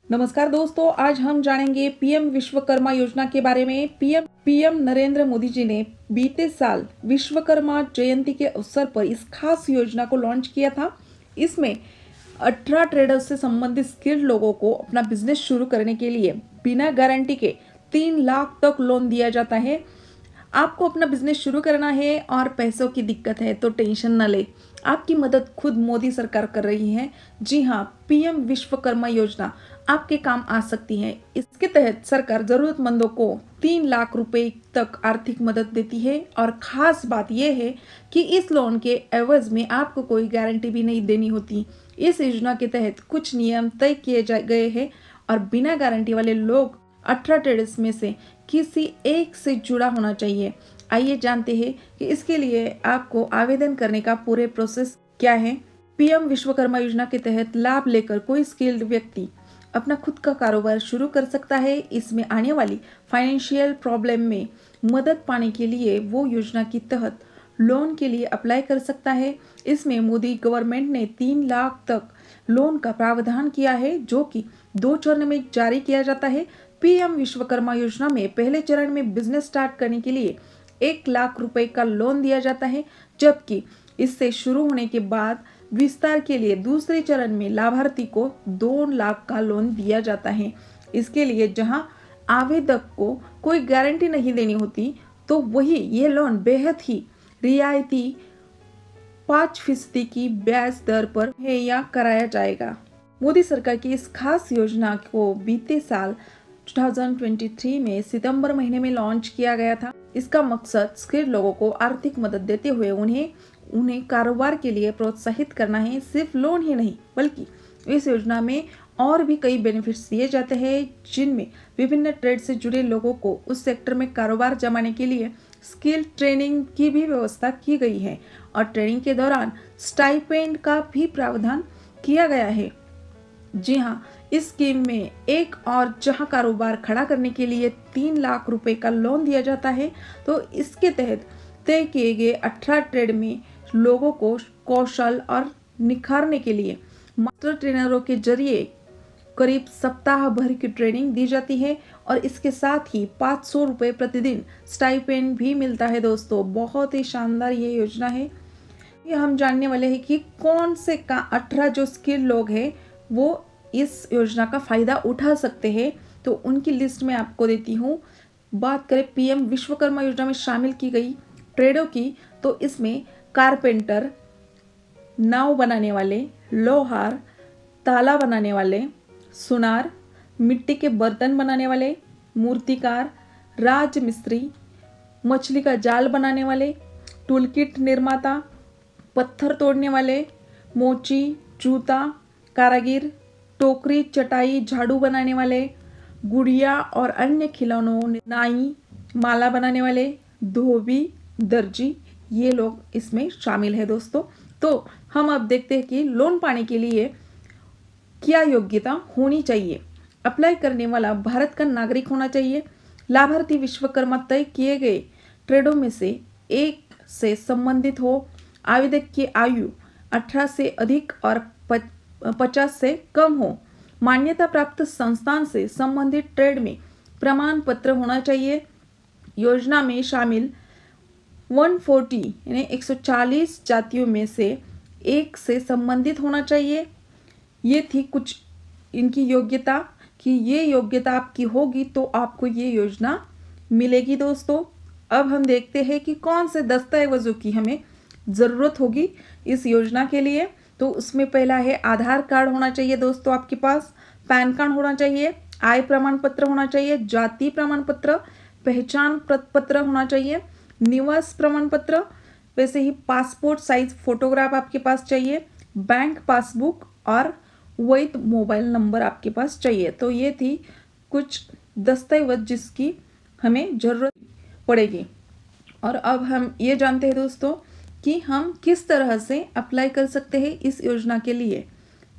नमस्कार दोस्तों, आज हम जानेंगे पीएम विश्वकर्मा योजना के बारे में। पीएम नरेंद्र मोदी जी ने बीते साल विश्वकर्मा जयंती के अवसर पर इस खास योजना को लॉन्च किया था। इसमें 18 ट्रेडर्स से संबंधित स्किल्ड लोगों को अपना बिजनेस शुरू करने के लिए बिना गारंटी के 3 लाख तक लोन दिया जाता है। आपको अपना बिजनेस शुरू करना है और पैसों की दिक्कत है तो टेंशन न ले, आपकी मदद खुद मोदी सरकार कर रही है। जी हाँ, पीएम विश्वकर्मा योजना आपके काम आ सकती है। इसके तहत सरकार जरूरतमंदों को 3 लाख रुपए तक आर्थिक मदद देती है और खास बात यह है कि इस लोन के एवज में आपको कोई गारंटी भी नहीं देनी होती। इस योजना के तहत कुछ नियम तय किए गए हैं और बिना गारंटी वाले लोग 18 ट्रेडर्स में से किसी एक से जुड़ा होना चाहिए। आइए जानते हैं कि इसके लिए आपको आवेदन करने का पूरे प्रोसेस क्या है। पीएम विश्वकर्मा योजना के तहत लाभ लेकर कोई स्किल्ड व्यक्ति अपना खुद का कारोबार शुरू कर सकता है। इसमें आने वाली फाइनेंशियल प्रॉब्लम में मदद पाने के लिए वो योजना के तहत लोन के लिए अप्लाई कर सकता है। इसमें मोदी गवर्नमेंट ने 3 लाख तक लोन का प्रावधान किया है, जो कि 2 चरण में जारी किया जाता है। पीएम विश्वकर्मा योजना में पहले चरण में बिजनेस स्टार्ट करने के लिए 1 लाख रुपए का लोन दिया जाता है, जबकि इससे शुरू होने के बाद विस्तार के लिए दूसरे चरण में लाभार्थी को 2 लाख का लोन दिया जाता है। इसके लिए जहां आवेदक को कोई गारंटी नहीं देनी होती, तो वही ये लोन बेहद ही रियायती 5% की ब्याज दर पर मुहैया कराया जाएगा। मोदी सरकार की इस खास योजना को बीते साल 2023 में सितंबर महीने में लॉन्च किया गया था। इसका मकसद स्किल्ड लोगों को आर्थिक मदद देते हुए उन्हें कारोबार के लिए प्रोत्साहित करना है। सिर्फ लोन ही नहीं, बल्कि इस योजना में और भी कई बेनिफिट्स दिए जाते हैं, जिनमें विभिन्न ट्रेड से जुड़े लोगों को उस सेक्टर में कारोबार जमाने के लिए स्किल ट्रेनिंग की भी व्यवस्था की गई है और ट्रेनिंग के दौरान स्टाइपेंड का भी प्रावधान किया गया है। जी हाँ, इस स्कीम में एक और जहां कारोबार खड़ा करने के लिए 3 लाख रुपए का लोन दिया जाता है, तो इसके तहत तय किए गए 18 ट्रेड में लोगों को कौशल और निखारने के लिए मास्टर ट्रेनरों के जरिए करीब सप्ताह भर की ट्रेनिंग दी जाती है और इसके साथ ही 500 रुपये प्रतिदिन स्टाइपेंड भी मिलता है। दोस्तों, बहुत ही शानदार ये योजना है। ये हम जानने वाले हैं कि कौन से 18 जो स्किल लोग हैं वो इस योजना का फायदा उठा सकते हैं, तो उनकी लिस्ट में आपको देती हूँ। बात करें पीएम विश्वकर्मा योजना में शामिल की गई ट्रेडों की, तो इसमें कारपेंटर, नाव बनाने वाले, लोहार, ताला बनाने वाले, सुनार, मिट्टी के बर्तन बनाने वाले, मूर्तिकार, राजमिस्त्री, मछली का जाल बनाने वाले, टूलकिट निर्माता, पत्थर तोड़ने वाले, मोची, जूता कारागिर, टोकरी, चटाई, झाड़ू बनाने वाले, गुड़िया और अन्य खिलौनों, नाई, माला बनाने वाले, धोबी, दर्जी, ये लोग इसमें शामिल है। दोस्तों, तो हम अब देखते हैं कि लोन पाने के लिए क्या योग्यता होनी चाहिए। अप्लाई करने वाला भारत का नागरिक होना चाहिए। लाभार्थी विश्वकर्मा तय किए गए ट्रेडों में से एक से संबंधित हो। आवेदक की आयु 18 से अधिक और 50 से कम हो। मान्यता प्राप्त संस्थान से संबंधित ट्रेड में प्रमाण पत्र होना चाहिए। योजना में शामिल 140 यानी 140 जातियों में से एक से संबंधित होना चाहिए। ये थी कुछ इनकी योग्यता कि ये योग्यता आपकी होगी तो आपको ये योजना मिलेगी। दोस्तों, अब हम देखते हैं कि कौन से दस्तावेजों की हमें ज़रूरत होगी इस योजना के लिए। तो उसमें पहला है आधार कार्ड होना चाहिए दोस्तों आपके पास, पैन कार्ड होना चाहिए, आय प्रमाण पत्र होना चाहिए, जाति प्रमाण पत्र, पहचान पत्र होना चाहिए, निवास प्रमाण पत्र, वैसे ही पासपोर्ट साइज फोटोग्राफ आपके पास चाहिए, बैंक पासबुक और वैध मोबाइल नंबर आपके पास चाहिए। तो ये थी कुछ दस्तावेज जिसकी हमें ज़रूरत पड़ेगी। और अब हम ये जानते हैं दोस्तों कि हम किस तरह से अप्लाई कर सकते हैं इस योजना के लिए।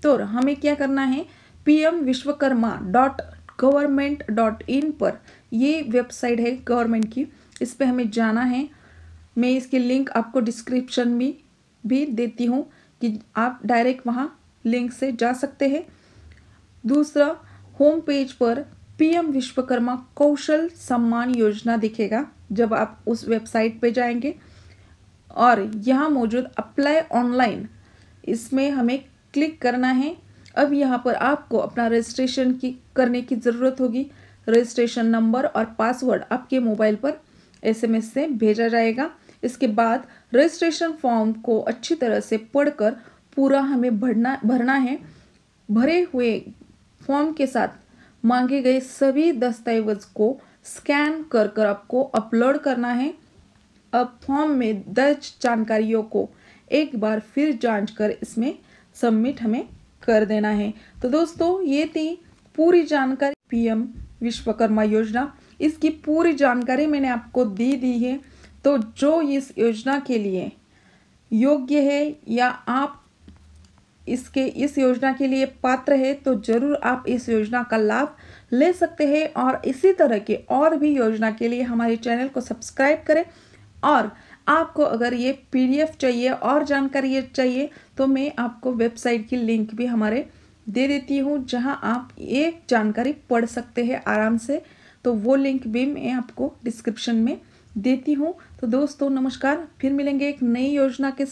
तो हमें क्या करना है, pmvishwakarma.government.in पर ये वेबसाइट है गवर्नमेंट की, इस पे हमें जाना है। मैं इसकी लिंक आपको डिस्क्रिप्शन में भी देती हूँ कि आप डायरेक्ट वहाँ लिंक से जा सकते हैं। दूसरा, होम पेज पर पीएम विश्वकर्मा कौशल सम्मान योजना दिखेगा जब आप उस वेबसाइट पे जाएंगे, और यहाँ मौजूद अप्लाई ऑनलाइन, इसमें हमें क्लिक करना है। अब यहाँ पर आपको अपना रजिस्ट्रेशन करने की ज़रूरत होगी। रजिस्ट्रेशन नंबर और पासवर्ड आपके मोबाइल पर एसएमएस से भेजा जाएगा। इसके बाद रजिस्ट्रेशन फॉर्म को अच्छी तरह से पढ़कर पूरा हमें भरना है। भरे हुए फॉर्म के साथ मांगे गए सभी दस्तावेज को स्कैन कर आपको अपलोड करना है। अब फॉर्म में दर्ज जानकारियों को एक बार फिर जांच कर इसमें सबमिट हमें कर देना है। तो दोस्तों, ये थी पूरी जानकारी पीएम विश्वकर्मा योजना। इसकी पूरी जानकारी मैंने आपको दी है। तो जो इस योजना के लिए योग्य है या आप इस योजना के लिए पात्र है, तो जरूर आप इस योजना का लाभ ले सकते हैं। और इसी तरह के और भी योजना के लिए हमारे चैनल को सब्सक्राइब करें। और आपको अगर ये पीडीएफ चाहिए और जानकारी चाहिए तो मैं आपको वेबसाइट की लिंक भी हमारे दे देती हूँ, जहाँ आप ये जानकारी पढ़ सकते हैं आराम से। तो वो लिंक भी मैं आपको डिस्क्रिप्शन में देती हूँ। तो दोस्तों नमस्कार, फिर मिलेंगे एक नई योजना के